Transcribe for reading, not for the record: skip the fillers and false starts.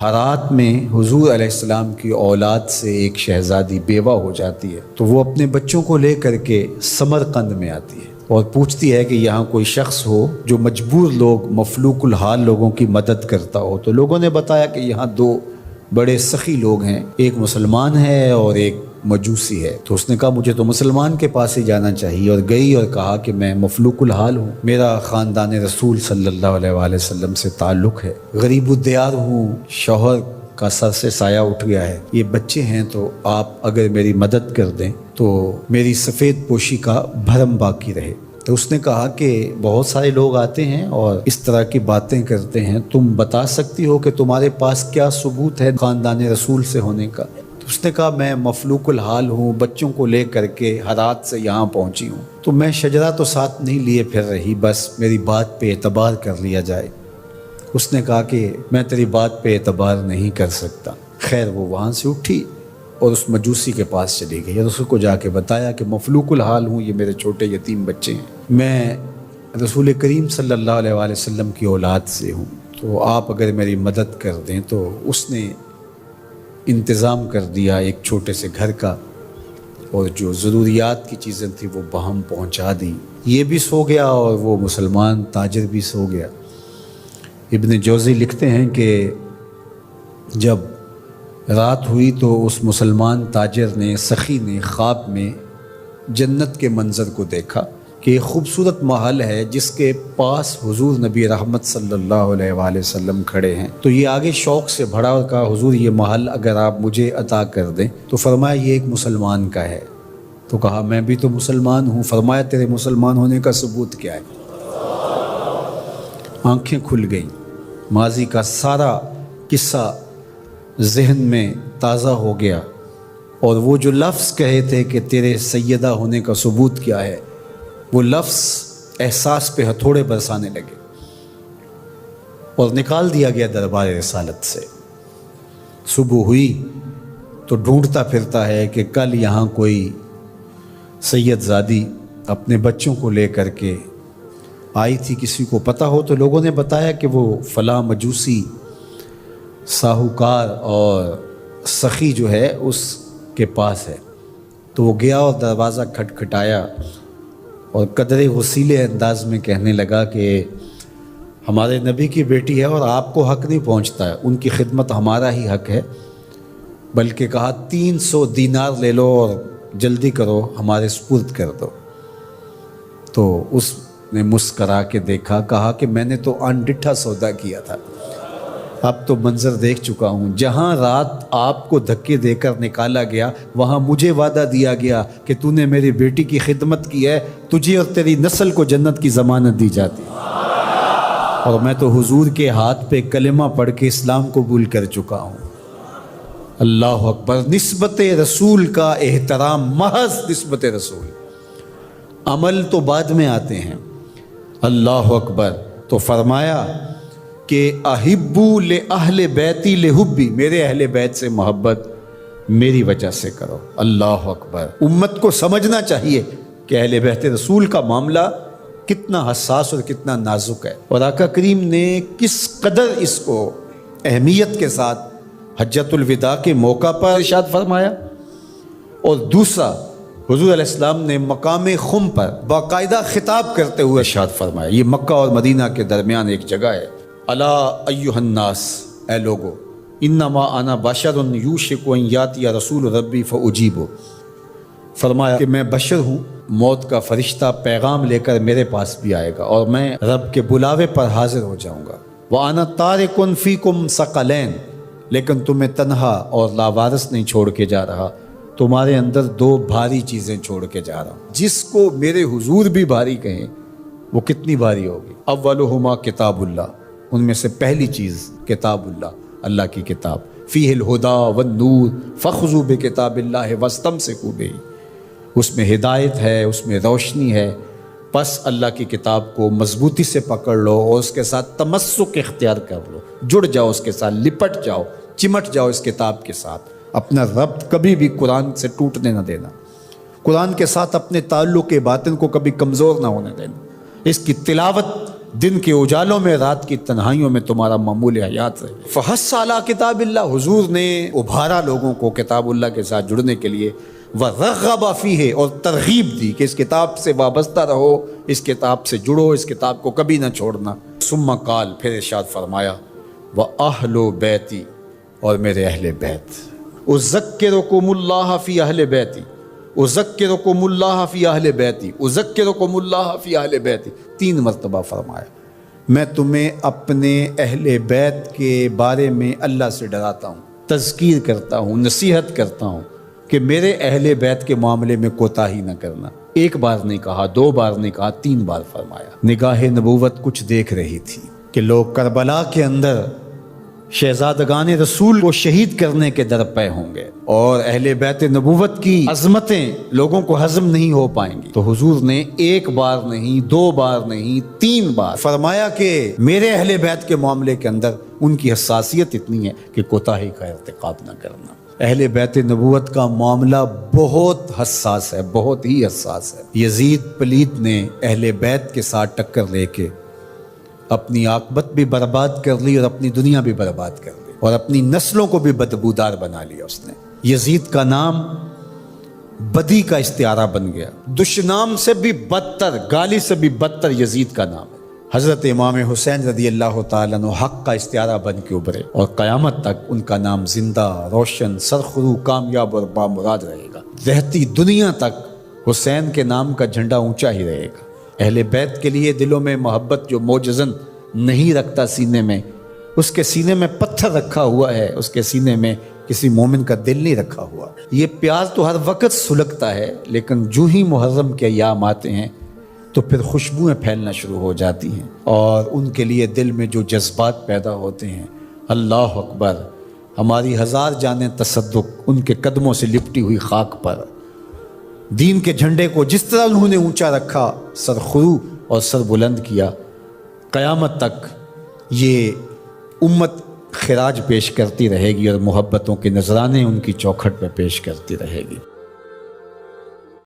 ہرات میں حضور علیہ السلام کی اولاد سے ایک شہزادی بیوہ ہو جاتی ہے، تو وہ اپنے بچوں کو لے کر کے سمرقند میں آتی ہے اور پوچھتی ہے کہ یہاں کوئی شخص ہو جو مجبور لوگ، مفلوک الحال لوگوں کی مدد کرتا ہو۔ تو لوگوں نے بتایا کہ یہاں دو بڑے سخی لوگ ہیں، ایک مسلمان ہے اور ایک مجوسی ہے۔ تو اس نے کہا مجھے تو مسلمان کے پاس ہی جانا چاہیے، اور گئی اور کہا کہ میں مفلوک الحال ہوں، میرا خاندان رسول صلی اللہ علیہ وآلہ وسلم سے تعلق ہے، غریب الدیار ہوں، شوہر کا سر سے سایہ اٹھ گیا ہے، یہ بچے ہیں، تو آپ اگر میری مدد کر دیں تو میری سفید پوشی کا بھرم باقی رہے۔ تو اس نے کہا کہ بہت سارے لوگ آتے ہیں اور اس طرح کی باتیں کرتے ہیں، تم بتا سکتی ہو کہ تمہارے پاس کیا ثبوت ہے خاندان رسول سے ہونے کا؟ تو اس نے کہا میں مفلوک الحال ہوں، بچوں کو لے کر کے ہرات سے یہاں پہنچی ہوں، تو میں شجرہ تو ساتھ نہیں لیے پھر رہی، بس میری بات پہ اعتبار کر لیا جائے۔ اس نے کہا کہ میں تیری بات پہ اعتبار نہیں کر سکتا۔ خیر وہ وہاں سے اٹھی اور اس مجوسی کے پاس چلی گئی اور اس کو جا کے بتایا کہ مفلوک الحال ہوں، یہ میرے چھوٹے یتیم بچے ہیں، میں رسول کریم صلی اللہ علیہ وآلہ وسلم کی اولاد سے ہوں، تو آپ اگر میری مدد کر دیں۔ تو اس نے انتظام کر دیا ایک چھوٹے سے گھر کا، اور جو ضروریات کی چیزیں تھیں وہ باہم پہنچا دی۔ یہ بھی سو گیا اور وہ مسلمان تاجر بھی سو گیا۔ ابن جوزی لکھتے ہیں کہ جب رات ہوئی تو اس مسلمان تاجر نے، سخی نے، خواب میں جنت کے منظر کو دیکھا کہ ایک خوبصورت محل ہے جس کے پاس حضور نبی رحمت صلی اللہ علیہ وآلہ وسلم کھڑے ہیں۔ تو یہ آگے شوق سے بڑھا اور کہا حضور یہ محل اگر آپ مجھے عطا کر دیں۔ تو فرمایا یہ ایک مسلمان کا ہے۔ تو کہا میں بھی تو مسلمان ہوں۔ فرمایا تیرے مسلمان ہونے کا ثبوت کیا ہے؟ آنکھیں کھل گئیں، ماضی کا سارا قصہ ذہن میں تازہ ہو گیا، اور وہ جو لفظ کہے تھے کہ تیرے سیدہ ہونے کا ثبوت کیا ہے، وہ لفظ احساس پہ ہتھوڑے برسانے لگے اور نکال دیا گیا دربار رسالت سے۔ صبح ہوئی تو ڈھونڈتا پھرتا ہے کہ کل یہاں کوئی سید زادی اپنے بچوں کو لے کر کے آئی تھی، کسی کو پتہ ہو تو لوگوں نے بتایا کہ وہ فلاں مجوسی ساہوکار اور سخی جو ہے اس کے پاس ہے۔ تو وہ گیا اور دروازہ کھٹکھٹایا اور قدرے غسیلے انداز میں کہنے لگا کہ ہمارے نبی کی بیٹی ہے اور آپ کو حق نہیں پہنچتا ہے، ان کی خدمت ہمارا ہی حق ہے، بلکہ کہا 300 دینار لے لو اور جلدی کرو ہمارے سپرد کر دو۔ تو اس نے مسکرا کے دیکھا، کہا کہ میں نے تو انڈٹھا سودا کیا تھا، اب تو منظر دیکھ چکا ہوں، جہاں رات آپ کو دھکے دے کر نکالا گیا وہاں مجھے وعدہ دیا گیا کہ تو نے میری بیٹی کی خدمت کی ہے، تجھے اور تیری نسل کو جنت کی ضمانت دی جاتی، اور میں تو حضور کے ہاتھ پہ کلمہ پڑھ کے اسلام قبول کر چکا ہوں۔ اللہ اکبر! نسبت رسول کا احترام، محض نسبت رسول، عمل تو بعد میں آتے ہیں۔ اللہ اکبر! تو فرمایا کہ احبو لأہل بیتی لحبی، میرے اہل بیت سے محبت میری وجہ سے کرو۔ اللہ اکبر! امت کو سمجھنا چاہیے کہ اہل بیت رسول کا معاملہ کتنا حساس اور کتنا نازک ہے، اور آقا کریم نے کس قدر اس کو اہمیت کے ساتھ حجۃ الوداع کے موقع پر ارشاد فرمایا، اور دوسرا حضور علیہ السلام نے مقام خم پر باقاعدہ خطاب کرتے ہوئے ارشاد فرمایا۔ یہ مکہ اور مدینہ کے درمیان ایک جگہ ہے۔ الا ایھا الناس، اے لوگو، انما انا بشر یوشک ان یاتی رسول ربی فاجیب، فرمایا کہ میں بشر ہوں، موت کا فرشتہ پیغام لے کر میرے پاس بھی آئے گا اور میں رب کے بلاوے پر حاضر ہو جاؤں گا۔ وانا تارک فیکم ثقلین، لیکن تمہیں تنہا اور لاوارث نہیں چھوڑ کے جا رہا، تمہارے اندر دو بھاری چیزیں چھوڑ کے جا رہا ہوں، جس کو میرے حضور بھی بھاری کہیں وہ کتنی بھاری ہوگی۔ اولہما کتاب اللہ، ان میں سے پہلی چیز کتاب اللہ، اللہ کی کتاب، فیہ الہدی والنور فخذوا بکتاب اللہ واستمسکوا بہ، اس میں ہدایت ہے، اس میں روشنی ہے، پس اللہ کی کتاب کو مضبوطی سے پکڑ لو اور اس کے ساتھ تمسک اختیار کر لو، جڑ جاؤ اس کے ساتھ، لپٹ جاؤ، چمٹ جاؤ اس کتاب کے ساتھ، اپنا ربط کبھی بھی قرآن سے ٹوٹنے نہ دینا، قرآن کے ساتھ اپنے تعلق باطن کو کبھی کمزور نہ ہونے دینا، اس کی تلاوت دن کے اجالوں میں رات کی تنہائیوں میں تمہارا معمول حیات رہے۔ فحث علی کتاب اللہ، حضور نے ابھارا لوگوں کو کتاب اللہ کے ساتھ جڑنے کے لیے، وَرَغَّبَ فِيهِ، اور ترغیب دی کہ اس کتاب سے وابستہ رہو، اس کتاب سے جڑو، اس کتاب کو کبھی نہ چھوڑنا۔ ثم قال، پھر ارشاد فرمایا، وَأَهْلُ بَيْتِي، اور میرے اہل بیت، اذکرکم اللہ فی اہل بیتی، اذکرکم اللہ فی اہل بیتی، اذکرکم اللہ فی اہل بیتی، 3 مرتبہ فرمایا، میں تمہیں اپنے اہل بیت کے بارے میں اللہ سے ڈراتا ہوں، تذکیر کرتا ہوں، نصیحت کرتا ہوں کہ میرے اہل بیت کے معاملے میں کوتاہی نہ کرنا۔ 1 بار نہیں کہا، 2 بار نہیں کہا، 3 بار فرمایا۔ نگاہ نبوت کچھ دیکھ رہی تھی کہ لوگ کربلا کے اندر شہزادگان رسول کو شہید کرنے کے درپے ہوں گے، اور اہل بیت نبوت کی عظمتیں لوگوں کو ہضم نہیں ہو پائیں گی۔ تو حضور نے 1 بار نہیں، 2 بار نہیں، 3 بار فرمایا کہ میرے اہل بیت کے معاملے کے اندر ان کی حساسیت اتنی ہے کہ کوتاہی کا ارتکاب نہ کرنا۔ اہل بیت نبوت کا معاملہ بہت حساس ہے، بہت ہی حساس ہے۔ یزید پلیت نے اہل بیت کے ساتھ ٹکر لے کے اپنی عاقبت بھی برباد کر لی اور اپنی دنیا بھی برباد کر لی، اور اپنی نسلوں کو بھی بدبودار بنا لیا اس نے۔ یزید کا نام بدی کا استعارہ بن گیا، دشنام سے بھی بدتر، گالی سے بھی بدتر یزید کا نام ہے۔ حضرت امام حسین رضی اللہ تعالیٰ عنہ حق کا استعارہ بن کے ابھرے، اور قیامت تک ان کا نام زندہ، روشن، سرخرو، کامیاب اور بامراد رہے گا۔ رہتی دنیا تک حسین کے نام کا جھنڈا اونچا ہی رہے گا۔ اہل بیت کے لیے دلوں میں محبت جو موجزن نہیں رکھتا سینے میں، اس کے سینے میں پتھر رکھا ہوا ہے، اس کے سینے میں کسی مومن کا دل نہیں رکھا ہوا۔ یہ پیاز تو ہر وقت سلگتا ہے، لیکن جو ہی محرم کے ایام آتے ہیں تو پھر خوشبوئیں پھیلنا شروع ہو جاتی ہیں، اور ان کے لیے دل میں جو جذبات پیدا ہوتے ہیں، اللہ اکبر، ہماری 1000 جانیں تصدق ان کے قدموں سے لپٹی ہوئی خاک پر۔ دین کے جھنڈے کو جس طرح انہوں نے اونچا رکھا، سرخرو اور سر بلند کیا، قیامت تک یہ امت خراج پیش کرتی رہے گی اور محبتوں کے نذرانے ان کی چوکھٹ پہ پیش کرتی رہے گی۔